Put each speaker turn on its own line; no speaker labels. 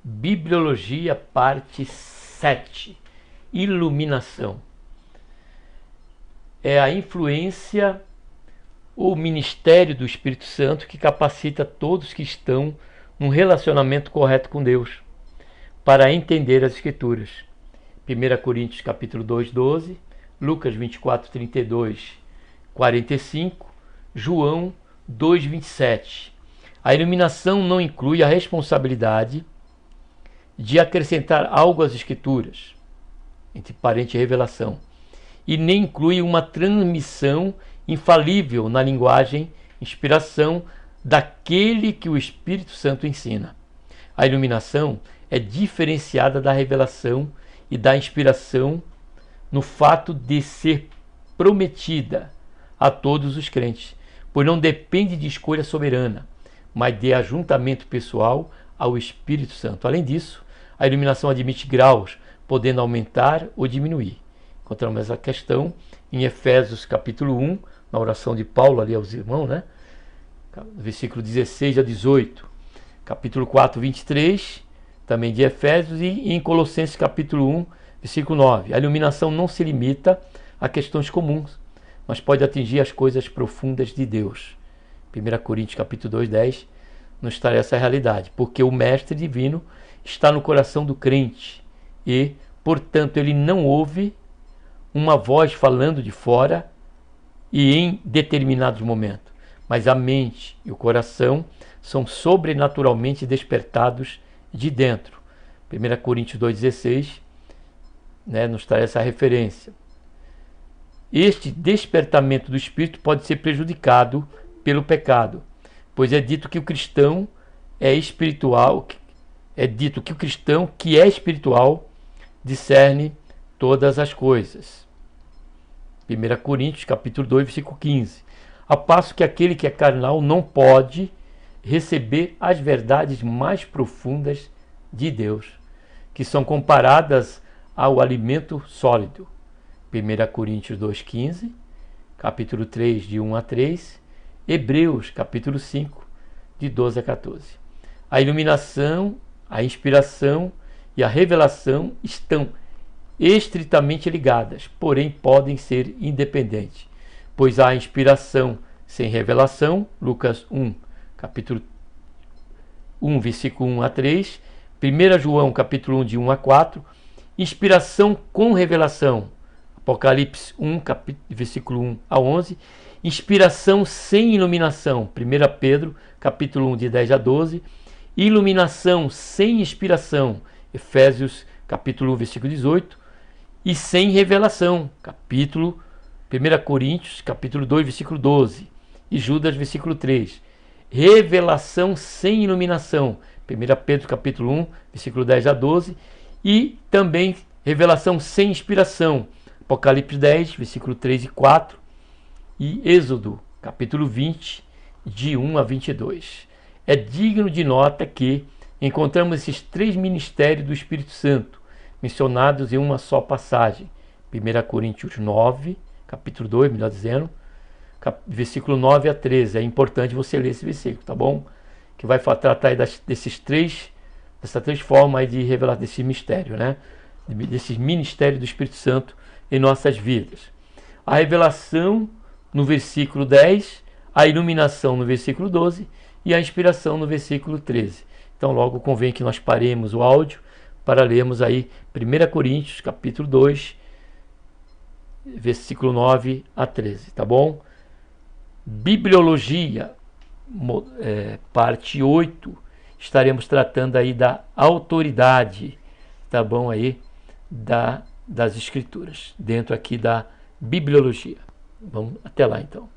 Bibliologia, parte 7. Iluminação. É a influência ou ministério do Espírito Santo que capacita todos que estão num relacionamento correto com Deus para entender as Escrituras. 1 Coríntios capítulo 2, 12, Lucas 24, 32, 45, João 2, 27. A iluminação não inclui a responsabilidade de acrescentar algo às Escrituras, entre parênteses revelação, e nem inclui uma transmissão infalível na linguagem, inspiração daquele que o Espírito Santo ensina. A iluminação é diferenciada da revelação e da inspiração no fato de ser prometida a todos os crentes, pois não depende de escolha soberana, mas de ajuntamento pessoal ao Espírito Santo. Além disso, a iluminação admite graus, podendo aumentar ou diminuir. Encontramos essa questão em Efésios capítulo 1, na oração de Paulo ali aos irmãos, né? Versículo 16 a 18. Capítulo 4, 23, também de Efésios, e em Colossenses capítulo 1, versículo 9. A iluminação não se limita a questões comuns, mas pode atingir as coisas profundas de Deus. 1 Coríntios capítulo 2, 10, nos traz essa realidade, porque o Mestre Divino está no coração do crente e, portanto, ele não ouve uma voz falando de fora e em determinados momentos, mas a mente e o coração são sobrenaturalmente despertados de dentro. 1 Coríntios 2,16, né, nos traz essa referência. Este despertamento do Espírito pode ser prejudicado pelo pecado, pois é dito que o cristão é espiritual, que é espiritual discerne todas as coisas. 1 Coríntios capítulo 2, versículo 15. A passo que aquele que é carnal não pode receber as verdades mais profundas de Deus, que são comparadas ao alimento sólido. 1 Coríntios 2,15, capítulo 3, de 1 a 3, Hebreus, capítulo 5, de 12 a 14. A iluminação, a inspiração e a revelação estão estritamente ligadas, porém podem ser independentes, pois há inspiração sem revelação, Lucas 1, capítulo 1, versículo 1 a 3, 1 João, capítulo 1, de 1 a 4, inspiração com revelação, Apocalipse 1, versículo 1 a 11, inspiração sem iluminação, 1 Pedro, capítulo 1, de 10 a 12, iluminação sem inspiração, Efésios, capítulo 1, versículo 18, e sem revelação, 1 Coríntios, capítulo 2, versículo 12, e Judas, versículo 3. Revelação sem iluminação, 1 Pedro, capítulo 1, versículo 10 a 12, e também revelação sem inspiração, Apocalipse 10, versículo 3 e 4, e Êxodo, capítulo 20, de 1 a 22. É digno de nota que encontramos esses três ministérios do Espírito Santo, mencionados em uma só passagem. 1 Coríntios 9, capítulo 2, melhor dizendo, versículo 9 a 13. É importante você ler esse versículo, tá bom? Que vai tratar aí dessas três formas aí de revelar desse mistério, né? Desses ministérios do Espírito Santo em nossas vidas. A revelação no versículo 10, a iluminação no versículo 12 e a inspiração no versículo 13. Então logo convém que nós paremos o áudio para lermos aí 1 Coríntios capítulo 2, versículo 9 a 13, tá bom? Bibliologia, parte 8, estaremos tratando aí da autoridade, tá bom, aí, das Escrituras, dentro aqui da Bibliologia. Vamos até lá então.